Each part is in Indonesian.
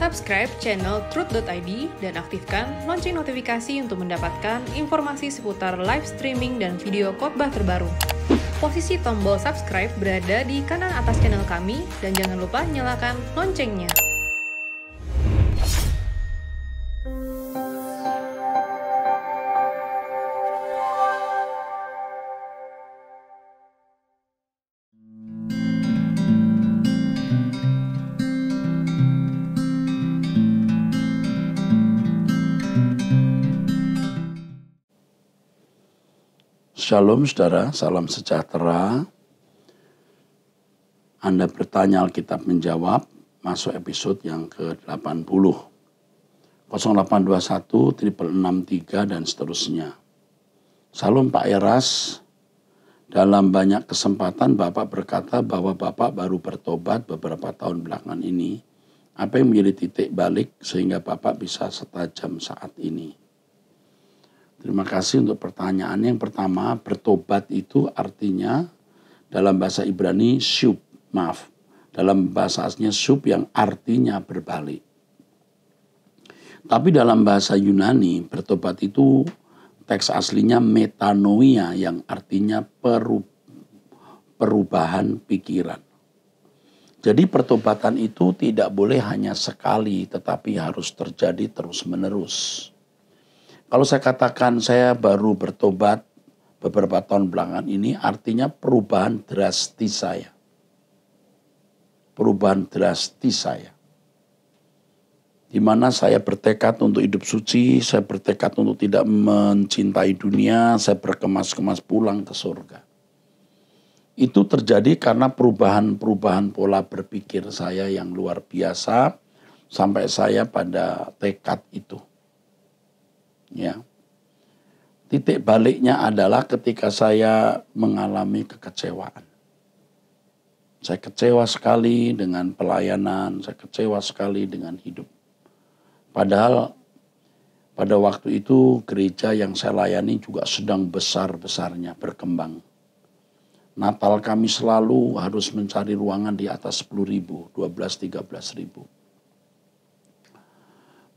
Subscribe channel Truth.id dan aktifkan lonceng notifikasi untuk mendapatkan informasi seputar live streaming dan video khotbah terbaru. Posisi tombol subscribe berada di kanan atas channel kami dan jangan lupa nyalakan loncengnya. Shalom saudara, salam sejahtera. Anda bertanya Alkitab menjawab, masuk episode yang ke-80. 0821 663 dan seterusnya. Salam Pak Eras, dalam banyak kesempatan Bapak berkata bahwa Bapak baru bertobat beberapa tahun belakangan ini. Apa yang menjadi titik balik sehingga Bapak bisa setajam saat ini? Terima kasih untuk pertanyaannya. Yang pertama, bertobat itu artinya dalam bahasa Ibrani shub, dalam bahasa aslinya shub yang artinya berbalik. Tapi dalam bahasa Yunani, bertobat itu teks aslinya metanoia yang artinya perubahan pikiran. Jadi pertobatan itu tidak boleh hanya sekali, tetapi harus terjadi terus-menerus. Kalau saya katakan saya baru bertobat beberapa tahun belakangan ini, artinya perubahan drastis saya. Perubahan drastis saya. Di mana saya bertekad untuk hidup suci, saya bertekad untuk tidak mencintai dunia, saya berkemas-kemas pulang ke surga. Itu terjadi karena perubahan-perubahan pola berpikir saya yang luar biasa sampai saya pada tekad itu. Ya. Titik baliknya adalah ketika saya mengalami kekecewaan. Saya kecewa sekali dengan pelayanan, saya kecewa sekali dengan hidup. Padahal pada waktu itu gereja yang saya layani juga sedang besar-besarnya berkembang. Natal kami selalu harus mencari ruangan di atas 10.000, 12-13.000.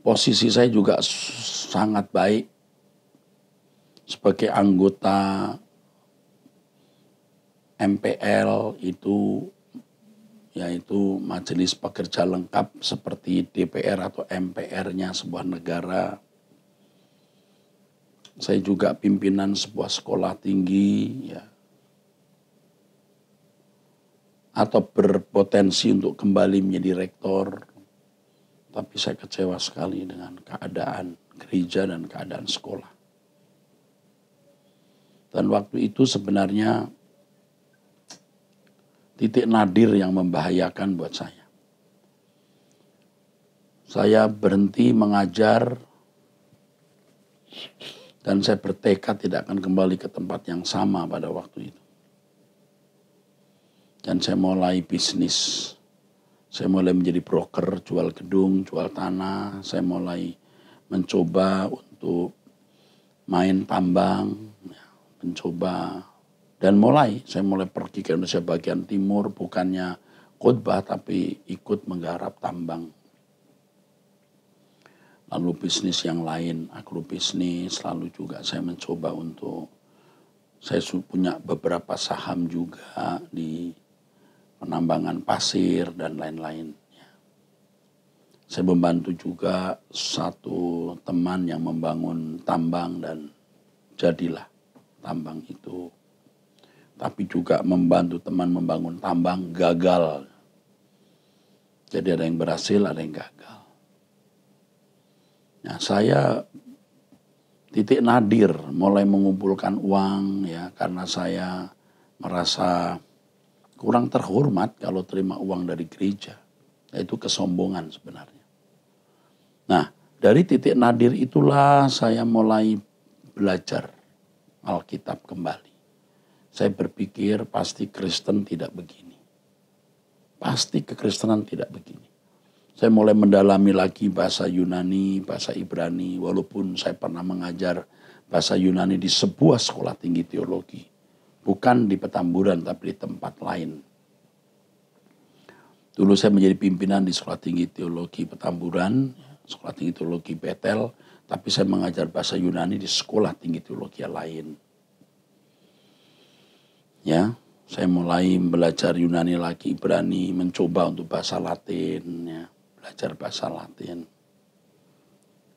Posisi saya juga sangat baik sebagai anggota MPL itu, yaitu Majelis Pekerja Lengkap seperti DPR atau MPR-nya sebuah negara. Saya juga pimpinan sebuah sekolah tinggi, ya, atau berpotensi untuk kembali menjadi rektor. Tapi saya kecewa sekali dengan keadaan gereja dan keadaan sekolah. Dan waktu itu sebenarnya titik nadir yang membahayakan buat saya. Saya berhenti mengajar dan saya bertekad tidak akan kembali ke tempat yang sama pada waktu itu. Dan saya mulai bisnis. Saya mulai menjadi broker, jual gedung, jual tanah. Saya mulai mencoba untuk main tambang, mencoba. Dan saya mulai pergi ke Indonesia bagian timur, bukannya khotbah tapi ikut menggarap tambang. Lalu bisnis yang lain, agrobisnis, lalu juga saya mencoba saya punya beberapa saham juga di penambangan pasir dan lain-lain. Saya membantu juga satu teman yang membangun tambang dan jadilah tambang itu. Tapi juga membantu teman membangun tambang gagal. Jadi ada yang berhasil, ada yang gagal. Nah, saya titik nadir mulai mengumpulkan uang ya karena saya merasa kurang terhormat kalau terima uang dari gereja. Yaitu kesombongan sebenarnya. Nah, dari titik nadir itulah saya mulai belajar Alkitab kembali. Saya berpikir pasti Kristen tidak begini. Pasti kekristenan tidak begini. Saya mulai mendalami lagi bahasa Yunani, bahasa Ibrani. Walaupun saya pernah mengajar bahasa Yunani di sebuah sekolah tinggi teologi. Bukan di Petamburan tapi di tempat lain. Dulu saya menjadi pimpinan di Sekolah Tinggi Teologi Petamburan, Sekolah Tinggi Teologi Betel, tapi saya mengajar bahasa Yunani di Sekolah Tinggi Teologi yang lain. Ya, saya mulai belajar Yunani lagi, Ibrani, mencoba untuk bahasa Latin, ya, belajar bahasa Latin.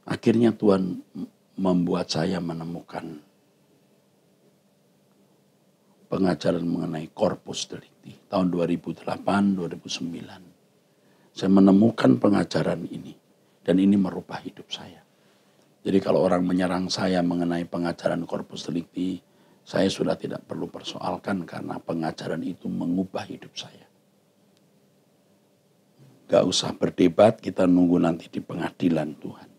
Akhirnya Tuhan membuat saya menemukan pengajaran mengenai Corpus Delicti tahun 2008-2009. Saya menemukan pengajaran ini dan ini merubah hidup saya. Jadi kalau orang menyerang saya mengenai pengajaran Corpus Delicti, saya sudah tidak perlu persoalkan karena pengajaran itu mengubah hidup saya. Gak usah berdebat, kita nunggu nanti di pengadilan Tuhan.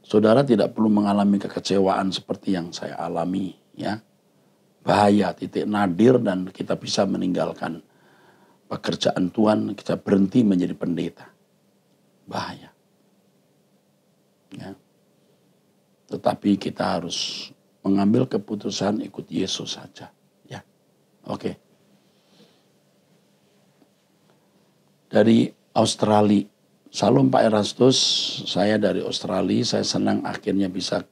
Saudara tidak perlu mengalami kekecewaan seperti yang saya alami, ya. Bahaya, titik nadir dan kita bisa meninggalkan pekerjaan Tuhan, kita berhenti menjadi pendeta. Bahaya. Ya. Tetapi kita harus mengambil keputusan ikut Yesus saja. Ya. Oke. Dari Australia, Salam Pak Erastus, saya dari Australia, saya senang akhirnya bisa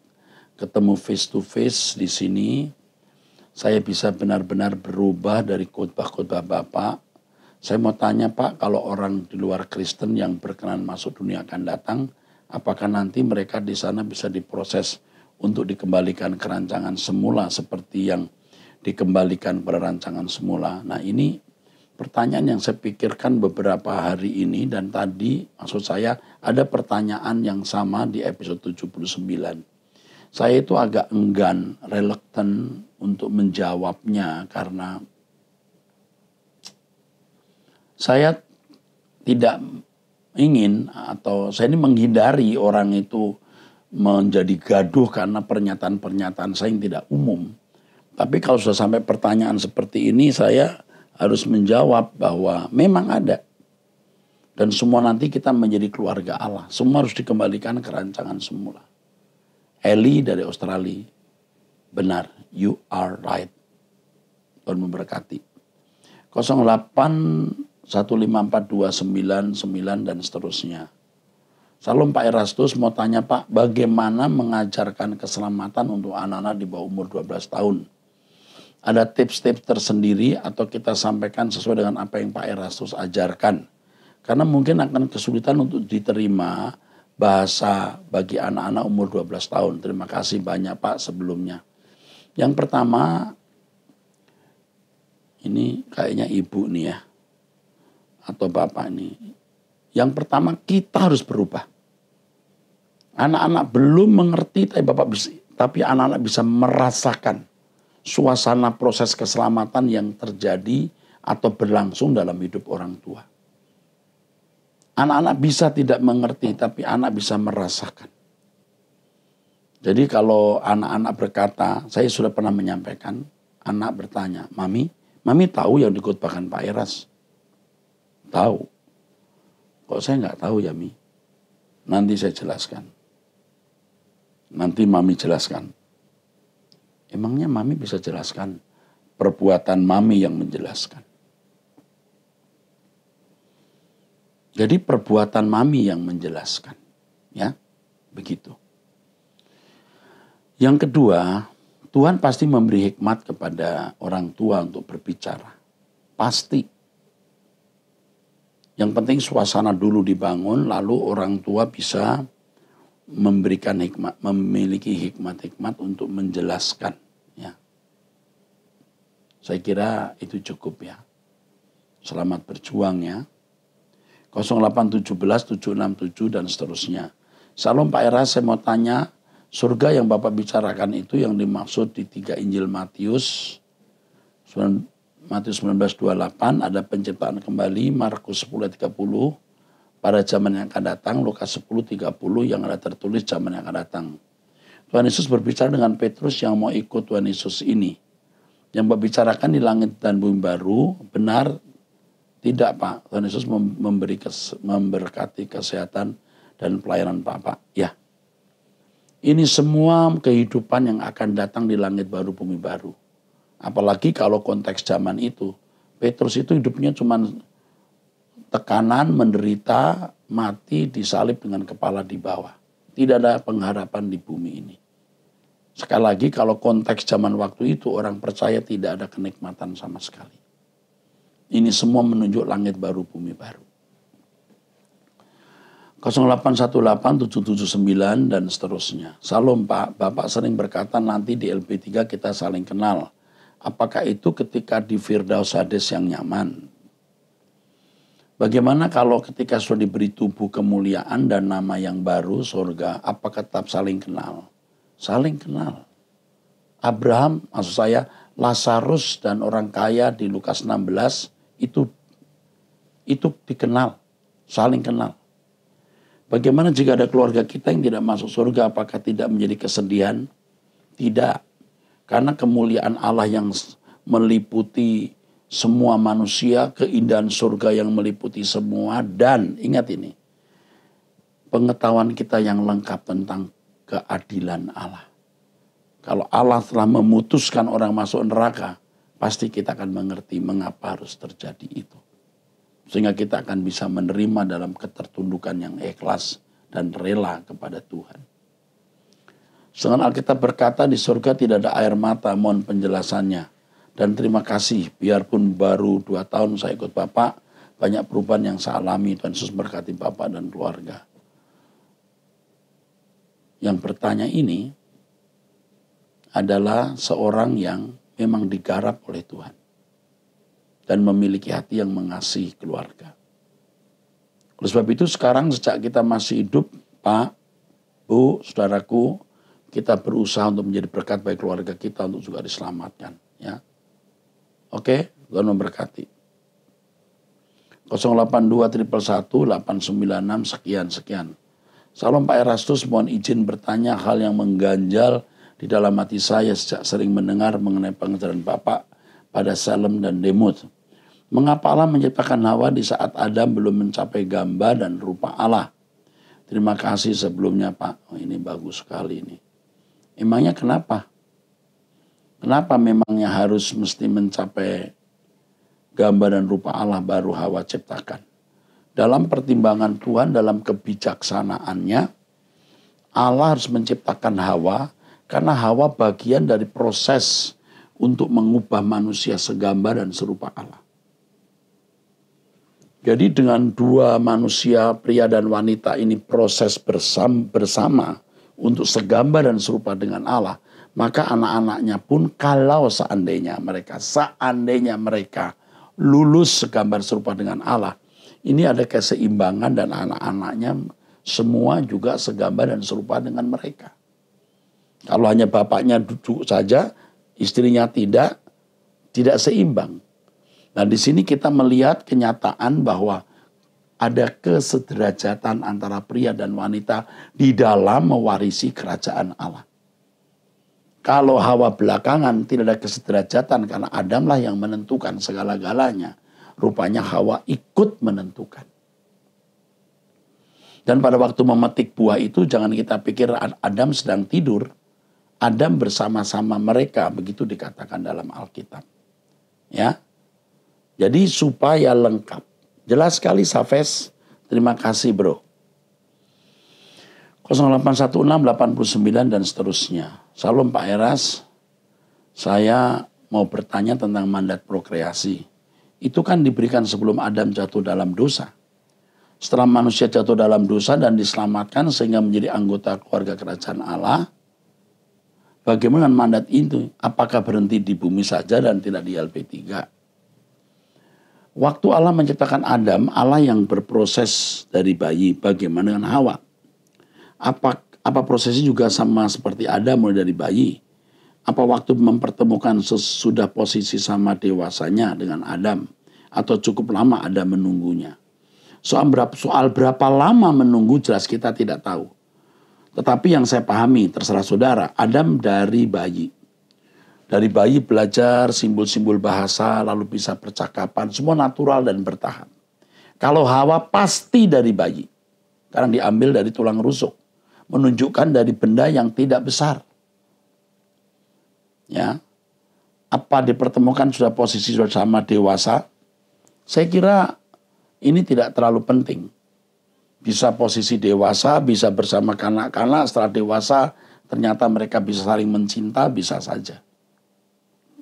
ketemu face to face di sini. Saya bisa benar-benar berubah dari khotbah-khotbah Bapak. Saya mau tanya Pak, kalau orang di luar Kristen yang berkenan masuk dunia akan datang, apakah nanti mereka di sana bisa diproses untuk dikembalikan ke rancangan semula seperti yang dikembalikan pada rancangan semula? Nah ini pertanyaan yang saya pikirkan beberapa hari ini dan tadi maksud saya ada pertanyaan yang sama di episode 79. Saya itu agak enggan, reluctant untuk menjawabnya karena saya tidak ingin atau saya ini menghindari orang itu menjadi gaduh karena pernyataan-pernyataan saya yang tidak umum. Tapi kalau sudah sampai pertanyaan seperti ini saya harus menjawab bahwa memang ada. Dan semua nanti kita menjadi keluarga Allah. Semua harus dikembalikan ke rancangan semula. Eli dari Australia, benar, you are right. Tuhan memberkati. 08154299 dan seterusnya. Salam Pak Erastus, mau tanya Pak, bagaimana mengajarkan keselamatan untuk anak-anak di bawah umur 12 tahun? Ada tips-tips tersendiri atau kita sampaikan sesuai dengan apa yang Pak Erastus ajarkan? Karena mungkin akan kesulitan untuk diterima bahasa bagi anak-anak umur 12 tahun. Terima kasih banyak Pak sebelumnya. Yang pertama, ini kayaknya ibu nih ya, atau bapak nih. Yang pertama kita harus berubah. Anak-anak belum mengerti, tapi anak-anak bisa merasakan suasana proses keselamatan yang terjadi atau berlangsung dalam hidup orang tua. Anak-anak bisa tidak mengerti, tapi anak bisa merasakan. Jadi kalau anak-anak berkata, saya sudah pernah menyampaikan, anak bertanya, Mami tahu yang dikhotbahkan Pak Eras? Tahu. Kok saya nggak tahu ya Mi? Nanti saya jelaskan. Nanti Mami jelaskan. Emangnya Mami bisa jelaskan? Perbuatan Mami yang menjelaskan. Jadi perbuatan Mami yang menjelaskan. Ya, begitu. Yang kedua, Tuhan pasti memberi hikmat kepada orang tua untuk berbicara. Pasti. Yang penting suasana dulu dibangun, lalu orang tua bisa memberikan hikmat, memiliki hikmat-hikmat untuk menjelaskan. Ya. Saya kira itu cukup ya. Selamat berjuang ya. 0817-767 dan seterusnya. Salam Pak Eras, saya mau tanya, surga yang Bapak bicarakan itu yang dimaksud di 3 Injil Matius 19:28 ada penciptaan kembali, Markus 10:30 pada zaman yang akan datang, Lukas 10:30 yang ada tertulis zaman yang akan datang. Tuhan Yesus berbicara dengan Petrus yang mau ikut Tuhan Yesus ini. Yang berbicarakan di langit dan bumi baru, benar tidak Pak? Tuhan Yesus memberkati kesehatan dan pelayanan Bapak. Ya. Ini semua kehidupan yang akan datang di langit baru, bumi baru. Apalagi kalau konteks zaman itu. Petrus itu hidupnya cuma tekanan, menderita, mati, disalib dengan kepala di bawah. Tidak ada pengharapan di bumi ini. Sekali lagi, kalau konteks zaman waktu itu, orang percaya tidak ada kenikmatan sama sekali. Ini semua menunjuk langit baru, bumi baru. 0818779 dan seterusnya. Salam Pak, Bapak sering berkata nanti di LP3 kita saling kenal. Apakah itu ketika di Firdaus Hades yang nyaman? Bagaimana kalau ketika sudah diberi tubuh kemuliaan dan nama yang baru, surga, apakah tetap saling kenal? Saling kenal. Abraham, maksud saya, Lazarus dan orang kaya di Lukas 16 itu dikenal, saling kenal. Bagaimana jika ada keluarga kita yang tidak masuk surga, apakah tidak menjadi kesedihan? Tidak. Karena kemuliaan Allah yang meliputi semua manusia, keindahan surga yang meliputi semua, dan ingat ini, pengetahuan kita yang lengkap tentang keadilan Allah. Kalau Allah telah memutuskan orang masuk neraka, pasti kita akan mengerti mengapa harus terjadi itu. Sehingga kita akan bisa menerima dalam ketertundukan yang ikhlas dan rela kepada Tuhan. Sedangkan Alkitab berkata di surga tidak ada air mata, mohon penjelasannya. Dan terima kasih, biarpun baru 2 tahun saya ikut Bapak, banyak perubahan yang saya alami. Tuhan Yesus berkati Bapak dan keluarga. Yang bertanya ini adalah seorang yang memang digarap oleh Tuhan. Dan memiliki hati yang mengasihi keluarga. Oleh sebab itu sekarang sejak kita masih hidup, Pak, Bu, saudaraku, kita berusaha untuk menjadi berkat bagi keluarga kita untuk juga diselamatkan. Ya, oke, Tuhan memberkati. 082 111 896 sekian. Salam Pak Erastus, mohon izin bertanya hal yang mengganjal di dalam hati saya sejak sering mendengar mengenai pengajaran Bapak pada Salem dan Demut. Mengapa Allah menciptakan Hawa di saat Adam belum mencapai gambar dan rupa Allah? Terima kasih sebelumnya Pak. Oh, ini bagus sekali ini. Emangnya kenapa? Kenapa memangnya harus mesti mencapai gambar dan rupa Allah baru Hawa ciptakan? Dalam pertimbangan Tuhan, dalam kebijaksanaannya, Allah harus menciptakan Hawa karena Hawa bagian dari proses untuk mengubah manusia segambar dan serupa Allah. Jadi dengan dua manusia, pria dan wanita ini proses bersama untuk segambar dan serupa dengan Allah, maka anak-anaknya pun kalau seandainya mereka lulus segambar serupa dengan Allah, ini ada keseimbangan dan anak-anaknya semua juga segambar dan serupa dengan mereka. Kalau hanya bapaknya duduk saja, istrinya tidak seimbang. Nah, di sini kita melihat kenyataan bahwa ada kesederajatan antara pria dan wanita di dalam mewarisi kerajaan Allah. Kalau Hawa belakangan tidak ada kesederajatan karena Adamlah yang menentukan segala-galanya. Rupanya Hawa ikut menentukan. Dan pada waktu memetik buah itu jangan kita pikir Adam sedang tidur. Adam bersama-sama mereka, begitu dikatakan dalam Alkitab. Ya. Jadi supaya lengkap. Jelas sekali Safes. Terima kasih bro. 0816 89 dan seterusnya. Salam Pak Eras. Saya mau bertanya tentang mandat prokreasi. Itu kan diberikan sebelum Adam jatuh dalam dosa. Setelah manusia jatuh dalam dosa dan diselamatkan sehingga menjadi anggota keluarga kerajaan Allah. Bagaimana mandat itu? Apakah berhenti di bumi saja dan tidak di LP3? Waktu Allah menciptakan Adam, Allah yang berproses dari bayi. Bagaimana dengan Hawa? Apa prosesnya juga sama seperti Adam mulai dari bayi? Apa waktu mempertemukan sesudah posisi sama dewasanya dengan Adam? Atau cukup lama Adam menunggunya? Soal berapa lama menunggu jelas kita tidak tahu. Tetapi yang saya pahami, terserah saudara, Adam dari bayi. Dari bayi belajar simbol-simbol bahasa, lalu bisa percakapan, semua natural dan bertahap. Kalau Hawa pasti dari bayi, karena diambil dari tulang rusuk, menunjukkan dari benda yang tidak besar. Ya, apa dipertemukan sudah posisi sudah sama dewasa? Saya kira ini tidak terlalu penting. Bisa posisi dewasa, bisa bersama kanak-kanak, setelah dewasa ternyata mereka bisa saling mencinta, bisa saja.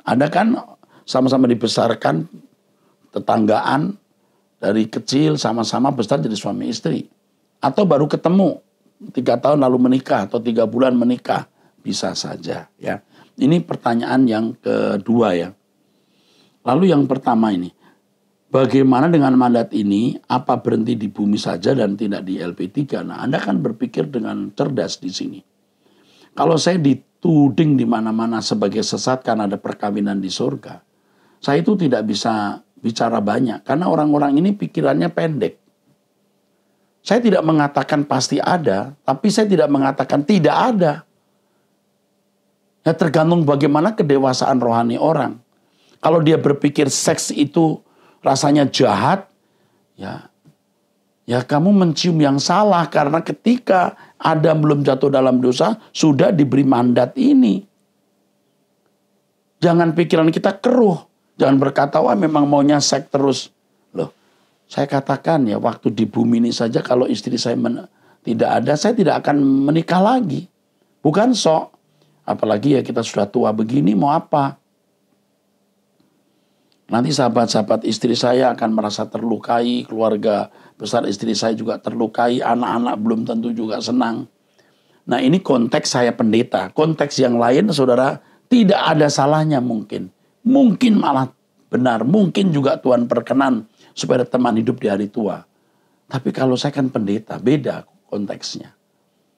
Ada kan sama-sama dibesarkan, tetanggaan, dari kecil sama-sama besar jadi suami istri. Atau baru ketemu, 3 tahun lalu menikah, atau 3 bulan menikah, bisa saja. Ya. Ini pertanyaan yang kedua ya. Lalu yang pertama ini, bagaimana dengan mandat ini, apa berhenti di bumi saja dan tidak di LP3? Nah, Anda kan berpikir dengan cerdas di sini. Kalau saya dituding di mana-mana sebagai sesat karena ada perkawinan di surga, saya itu tidak bisa bicara banyak karena orang-orang ini pikirannya pendek. Saya tidak mengatakan pasti ada, tapi saya tidak mengatakan tidak ada. Ya tergantung bagaimana kedewasaan rohani orang. Kalau dia berpikir seks itu rasanya jahat, ya kamu mencium yang salah karena ketika Adam belum jatuh dalam dosa, sudah diberi mandat ini. Jangan pikiran kita keruh. Jangan berkata, wah memang maunya seks terus. Loh, saya katakan ya waktu di bumi ini saja kalau istri saya tidak ada, saya tidak akan menikah lagi. Bukan sok. Apalagi ya kita sudah tua begini, mau apa? Nanti sahabat-sahabat istri saya akan merasa terlukai, keluarga besar istri saya juga terlukai, anak-anak belum tentu juga senang. Nah ini konteks saya pendeta. Konteks yang lain saudara tidak ada salahnya mungkin. Mungkin malah benar, mungkin juga Tuhan perkenan supaya teman hidup di hari tua. Tapi kalau saya kan pendeta, beda konteksnya.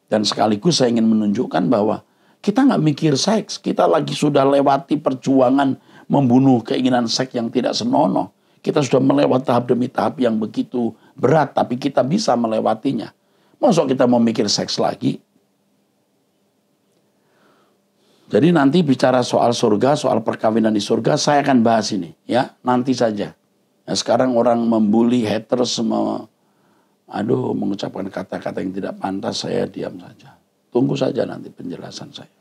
Dan sekaligus saya ingin menunjukkan bahwa kita nggak mikir seks, kita lagi sudah lewati perjuangan membunuh keinginan seks yang tidak senonoh. Kita sudah melewati tahap demi tahap yang begitu berat, tapi kita bisa melewatinya. Masa kita mau mikir seks lagi? Jadi nanti bicara soal surga, soal perkawinan di surga, saya akan bahas ini. Ya, nanti saja. Nah, sekarang orang membuli haters, mengucapkan kata-kata yang tidak pantas, saya diam saja. Tunggu saja nanti penjelasan saya.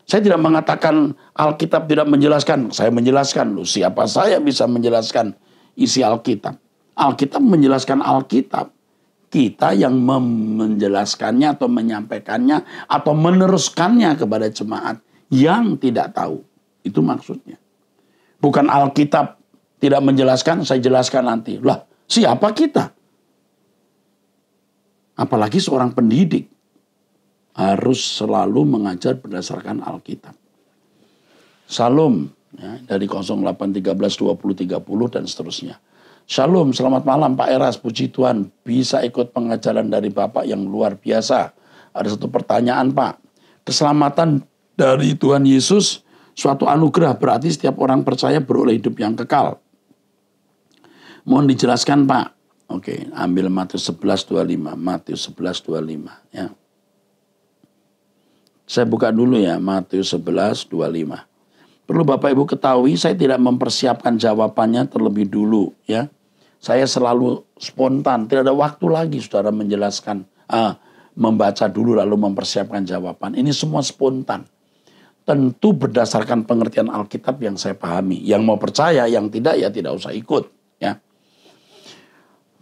Saya tidak mengatakan Alkitab tidak menjelaskan. Saya menjelaskan. Loh, siapa saya bisa menjelaskan isi Alkitab? Alkitab menjelaskan Alkitab. Kita yang menjelaskannya atau menyampaikannya atau meneruskannya kepada jemaat yang tidak tahu. Itu maksudnya. Bukan Alkitab tidak menjelaskan, saya jelaskan nanti. Lah, siapa kita? Apalagi seorang pendidik. Harus selalu mengajar berdasarkan Alkitab. Salam ya, dari 0813 20 30 dan seterusnya. Shalom, selamat malam Pak Eras, puji Tuhan bisa ikut pengajaran dari Bapak yang luar biasa. Ada satu pertanyaan Pak, keselamatan dari Tuhan Yesus suatu anugerah, berarti setiap orang percaya beroleh hidup yang kekal. Mohon dijelaskan Pak. Oke, ambil Matius 11:25, Matius 11:25 ya. Saya buka dulu ya, Matius 11:25. Perlu Bapak Ibu ketahui, saya tidak mempersiapkan jawabannya terlebih dulu ya. Saya selalu spontan, tidak ada waktu lagi saudara menjelaskan, membaca dulu lalu mempersiapkan jawaban. Ini semua spontan. Tentu berdasarkan pengertian Alkitab yang saya pahami. Yang mau percaya, yang tidak ya tidak usah ikut ya.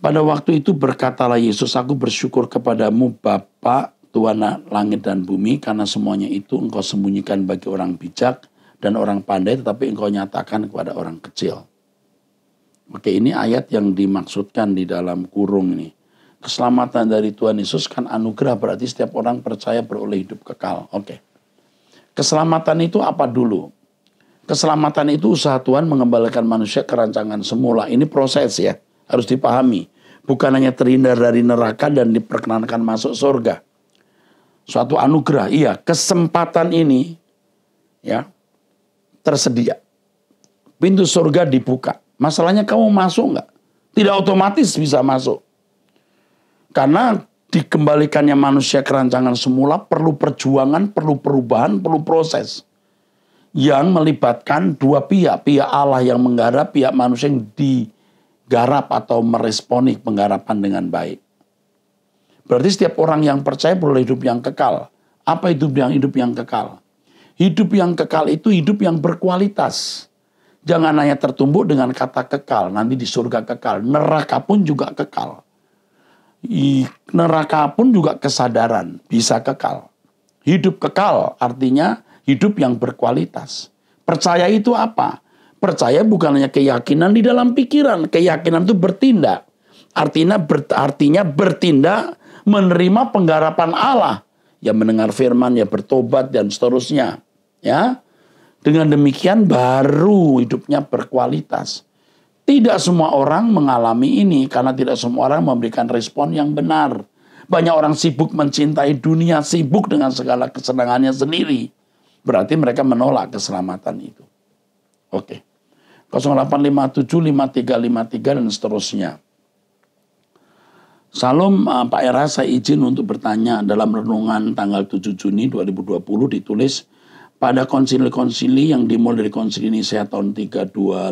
Pada waktu itu berkatalah Yesus, aku bersyukur kepadamu Bapa, Tuhan langit dan bumi, karena semuanya itu engkau sembunyikan bagi orang bijak dan orang pandai, tetapi engkau nyatakan kepada orang kecil. Oke, ini ayat yang dimaksudkan di dalam kurung ini. Keselamatan dari Tuhan Yesus kan anugerah, berarti setiap orang percaya beroleh hidup kekal. Oke. Keselamatan itu apa dulu? Keselamatan itu usaha Tuhan mengembalikan manusia ke rancangan semula. Ini proses ya, harus dipahami. Bukan hanya terhindar dari neraka dan diperkenankan masuk surga. Suatu anugerah, iya, kesempatan ini ya tersedia. Pintu surga dibuka. Masalahnya kamu masuk enggak? Tidak otomatis bisa masuk. Karena dikembalikannya manusia ke rancangan semula perlu perjuangan, perlu perubahan, perlu proses. Yang melibatkan dua pihak. Pihak Allah yang menggarap, pihak manusia yang digarap atau meresponi penggarapan dengan baik. Berarti setiap orang yang percaya beroleh hidup yang kekal. Apa hidup yang kekal? Hidup yang kekal itu hidup yang berkualitas. Jangan hanya tertumbuk dengan kata kekal, nanti di surga kekal. Neraka pun juga kekal. Neraka pun juga kesadaran, bisa kekal. Hidup kekal artinya hidup yang berkualitas. Percaya itu apa? Percaya bukan hanya keyakinan di dalam pikiran. Keyakinan itu bertindak. Artinya bertindak menerima penggarapan Allah. Ya mendengar firman, ya bertobat dan seterusnya. Ya. Dengan demikian baru hidupnya berkualitas. Tidak semua orang mengalami ini karena tidak semua orang memberikan respon yang benar. Banyak orang sibuk mencintai dunia, sibuk dengan segala kesenangannya sendiri. Berarti mereka menolak keselamatan itu. Oke. 0857 5353 dan seterusnya. Salam Pak Era, saya izin untuk bertanya. Dalam renungan tanggal 7 Juni 2020 ditulis, pada konsili-konsili yang dimulai dari konsili Nicea tahun 325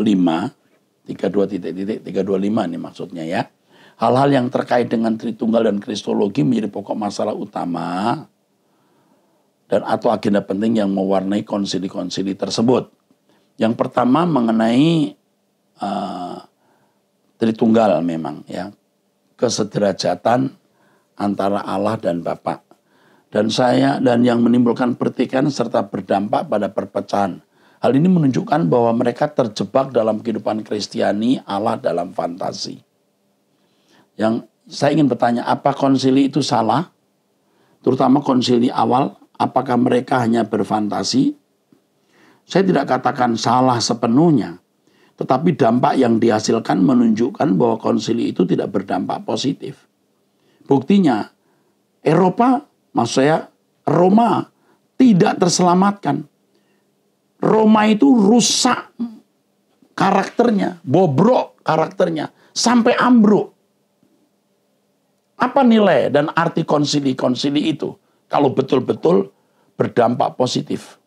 ini maksudnya ya. Hal-hal yang terkait dengan Tritunggal dan Kristologi menjadi pokok masalah utama dan atau agenda penting yang mewarnai konsili-konsili tersebut. Yang pertama mengenai Tritunggal memang ya. Kesederajatan antara Allah dan Bapa. Dan yang menimbulkan pertikaian serta berdampak pada perpecahan. Hal ini menunjukkan bahwa mereka terjebak dalam kehidupan Kristiani Allah dalam fantasi. Yang saya ingin bertanya, apa konsili itu salah? Terutama konsili awal, apakah mereka hanya berfantasi? Saya tidak katakan salah sepenuhnya. Tetapi dampak yang dihasilkan menunjukkan bahwa konsili itu tidak berdampak positif. Buktinya, Eropa, maksud saya Roma tidak terselamatkan. Roma itu rusak karakternya, bobrok karakternya, sampai ambruk. Apa nilai dan arti konsili-konsili itu kalau betul-betul berdampak positif?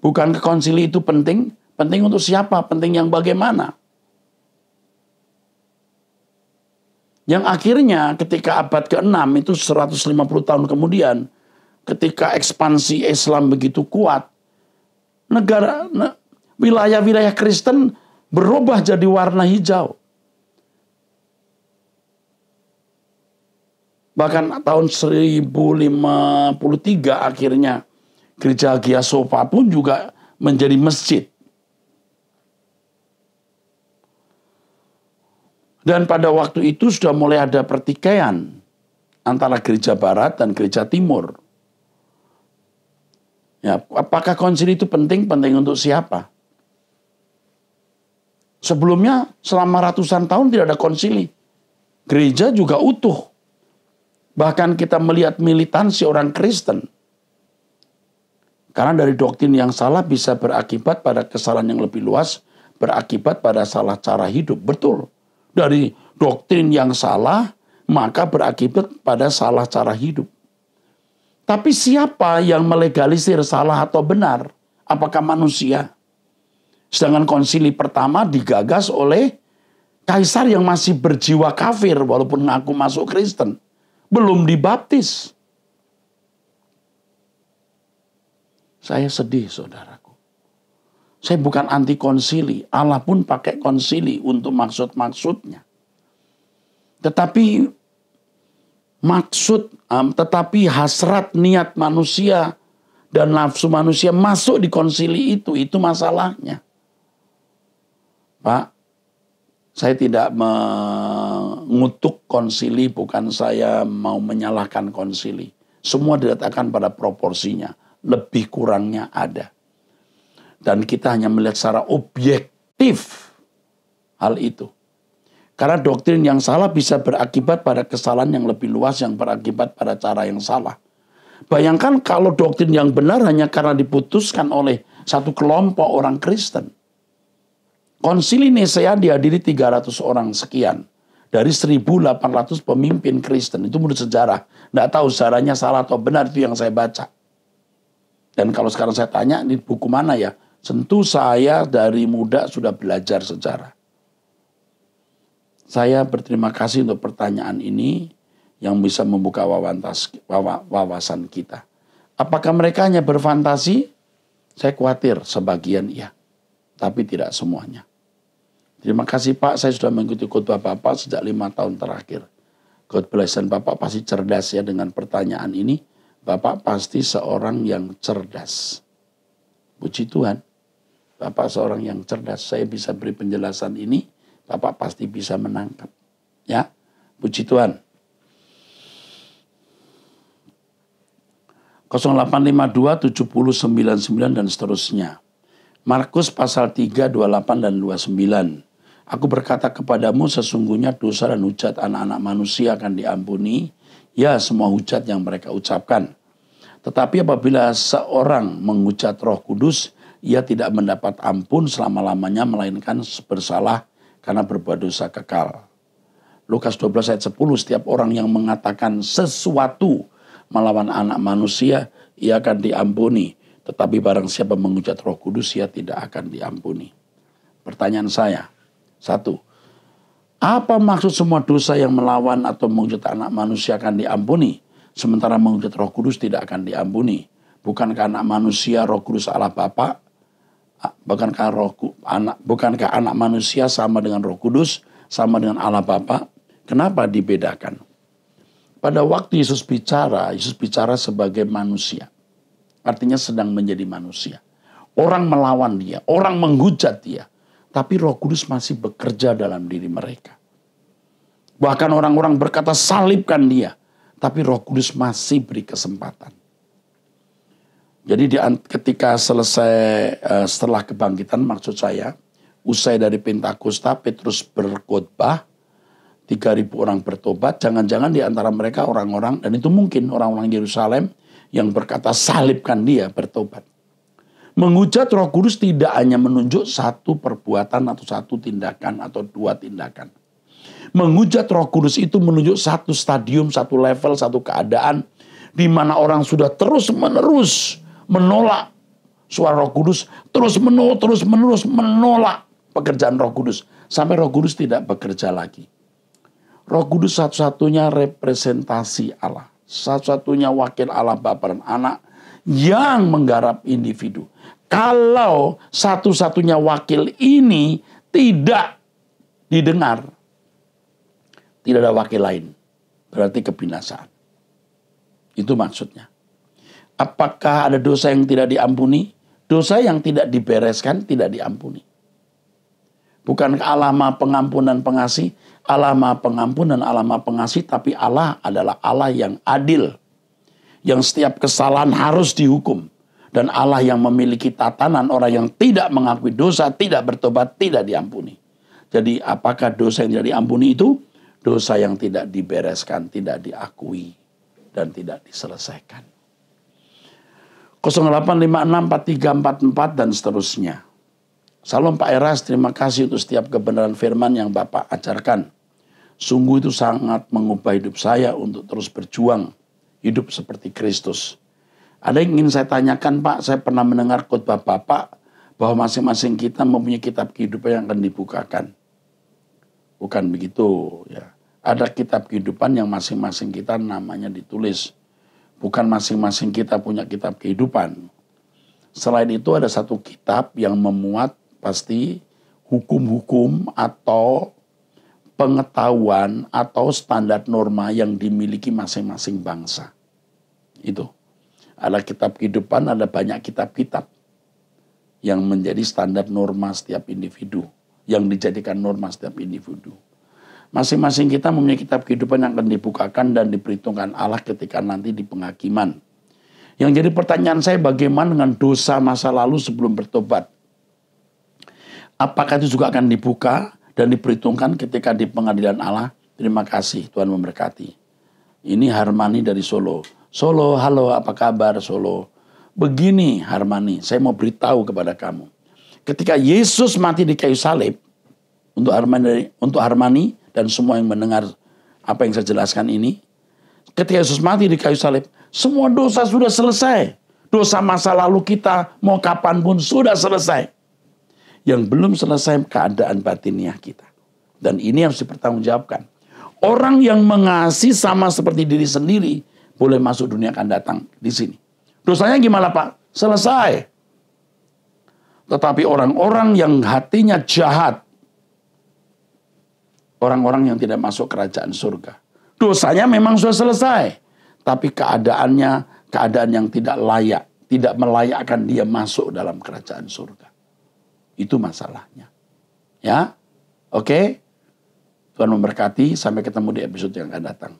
Bukankah konsili itu penting? Penting untuk siapa? Penting yang bagaimana? Yang akhirnya ketika abad ke-6 itu 150 tahun kemudian, ketika ekspansi Islam begitu kuat, wilayah-wilayah Kristen berubah jadi warna hijau. Bahkan tahun 1053 akhirnya gereja Hagia Sophia pun juga menjadi masjid. Dan pada waktu itu sudah mulai ada pertikaian antara gereja barat dan gereja timur. Ya, apakah konsili itu penting? Penting untuk siapa? Sebelumnya selama ratusan tahun tidak ada konsili. Gereja juga utuh. Bahkan kita melihat militansi orang Kristen. Karena dari doktrin yang salah bisa berakibat pada kesalahan yang lebih luas, berakibat pada salah cara hidup. Betul. Dari doktrin yang salah, maka berakibat pada salah cara hidup. Tapi siapa yang melegalisir salah atau benar? Apakah manusia? Sedangkan konsili pertama digagas oleh kaisar yang masih berjiwa kafir walaupun ngaku masuk Kristen. Belum dibaptis. Saya sedih, saudaraku. Saya bukan anti konsili. Allah pun pakai konsili untuk maksud-maksudnya. Tetapi hasrat niat manusia dan nafsu manusia masuk di konsili itu masalahnya. Pak, saya tidak mengutuk konsili, bukan saya mau menyalahkan konsili. Semua diletakkan pada proporsinya, lebih kurangnya ada. Dan kita hanya melihat secara objektif hal itu. Karena doktrin yang salah bisa berakibat pada kesalahan yang lebih luas yang berakibat pada cara yang salah. Bayangkan kalau doktrin yang benar hanya karena diputuskan oleh satu kelompok orang Kristen. Konsili Nicea dihadiri 300 orang sekian. Dari 1.800 pemimpin Kristen. Itu menurut sejarah. Nggak tahu sejarahnya salah atau benar, itu yang saya baca. Dan kalau sekarang saya tanya, ini buku mana ya? Tentu saya dari muda sudah belajar sejarah. Saya berterima kasih untuk pertanyaan ini yang bisa membuka wawasan kita. Apakah mereka hanya berfantasi? Saya khawatir sebagian iya. tapi tidak semuanya. Terima kasih Pak, saya sudah mengikuti khotbah Bapak sejak 5 tahun terakhir. God bless, dan Bapak pasti cerdas ya dengan pertanyaan ini. Bapak pasti seorang yang cerdas. Puji Tuhan, Bapak seorang yang cerdas. Saya bisa beri penjelasan ini, Bapak pasti bisa menangkap. Ya, puji Tuhan. 0852 7099 dan seterusnya. Markus pasal 3, 28 dan 29. Aku berkata kepadamu, sesungguhnya dosa dan hujat anak-anak manusia akan diampuni, ya semua hujat yang mereka ucapkan. Tetapi apabila seorang menghujat Roh Kudus, ia tidak mendapat ampun selama-lamanya, melainkan bersalah karena berbuat dosa kekal. Lukas 12 ayat 10, setiap orang yang mengatakan sesuatu melawan anak manusia, ia akan diampuni. Tetapi barang siapa menghujat Roh Kudus, ia tidak akan diampuni. Pertanyaan saya, 1. Apa maksud semua dosa yang melawan atau menghujat anak manusia akan diampuni, sementara menghujat Roh Kudus tidak akan diampuni? Bukankah anak manusia Roh Kudus Allah Bapa? Bukankah anak manusia sama dengan Roh Kudus, sama dengan Allah Bapa? Kenapa dibedakan? Pada waktu Yesus bicara sebagai manusia. Artinya sedang menjadi manusia. Orang melawan dia, orang menghujat dia. Tapi Roh Kudus masih bekerja dalam diri mereka. Bahkan orang-orang berkata salibkan dia. Tapi Roh Kudus masih beri kesempatan. Jadi ketika setelah kebangkitan, maksud saya, usai dari Pentakosta, Petrus berkhotbah, 3.000 orang bertobat, jangan-jangan di antara mereka orang-orang, dan itu mungkin orang-orang Yerusalem yang berkata salibkan dia, bertobat. Menghujat Roh Kudus tidak hanya menunjuk satu perbuatan atau satu tindakan atau dua tindakan. Menghujat Roh Kudus itu menunjuk satu stadium, satu level, satu keadaan di mana orang sudah terus-menerus menolak suara Roh Kudus, terus-menerus menolak pekerjaan Roh Kudus sampai Roh Kudus tidak bekerja lagi. Roh Kudus satu-satunya representasi Allah, satu-satunya wakil Allah Bapa dan Anak yang menggarap individu. Kalau satu-satunya wakil ini tidak didengar, tidak ada wakil lain, berarti kebinasaan. Itu maksudnya. Apakah ada dosa yang tidak diampuni? Dosa yang tidak dibereskan tidak diampuni. Bukankah Allah Maha Pengampun dan Pengasih? Allah Maha Pengampun dan Allah Maha Pengasih, tapi Allah adalah Allah yang adil. Yang setiap kesalahan harus dihukum. Dan Allah yang memiliki tatanan orang yang tidak mengakui dosa, tidak bertobat, tidak diampuni. Jadi apakah dosa yang tidak diampuni itu? Dosa yang tidak dibereskan, tidak diakui, dan tidak diselesaikan. 08564344 dan seterusnya. Salam Pak Eras, terima kasih untuk setiap kebenaran firman yang Bapak ajarkan. Sungguh itu sangat mengubah hidup saya untuk terus berjuang hidup seperti Kristus. Ada yang ingin saya tanyakan Pak, saya pernah mendengar khotbah Bapak bahwa masing-masing kita mempunyai kitab kehidupan yang akan dibukakan. Bukan begitu ya. Ada kitab kehidupan yang masing-masing kita namanya ditulis. Bukan masing-masing kita punya kitab kehidupan. Selain itu ada satu kitab yang memuat pasti hukum-hukum atau pengetahuan atau standar norma yang dimiliki masing-masing bangsa. Itu. Ada kitab kehidupan, ada banyak kitab-kitab yang menjadi standar norma setiap individu. Yang dijadikan norma setiap individu. Masing-masing kita mempunyai kitab kehidupan yang akan dibukakan dan diperhitungkan Allah ketika nanti di penghakiman. Yang jadi pertanyaan saya, bagaimana dengan dosa masa lalu sebelum bertobat? Apakah itu juga akan dibuka dan diperhitungkan ketika di pengadilan Allah? Terima kasih, Tuhan memberkati. Ini Harmani dari Solo. Solo, halo, apa kabar Solo? Begini Harmani, saya mau beritahu kepada kamu. Ketika Yesus mati di kayu salib, untuk Harmani dan semua yang mendengar apa yang saya jelaskan ini, ketika Yesus mati di kayu salib, semua dosa sudah selesai. Dosa masa lalu kita mau kapanpun sudah selesai. Yang belum selesai keadaan batiniah kita. Dan ini harus dipertanggungjawabkan. Orang yang mengasihi sama seperti diri sendiri boleh masuk dunia akan datang di sini. Dosanya gimana Pak? Selesai. Tetapi orang-orang yang hatinya jahat, orang-orang yang tidak masuk kerajaan surga. Dosanya memang sudah selesai, tapi keadaan yang tidak layak, tidak melayakkan dia masuk dalam kerajaan surga. Itu masalahnya. Ya, oke. Tuhan memberkati, sampai ketemu di episode yang akan datang.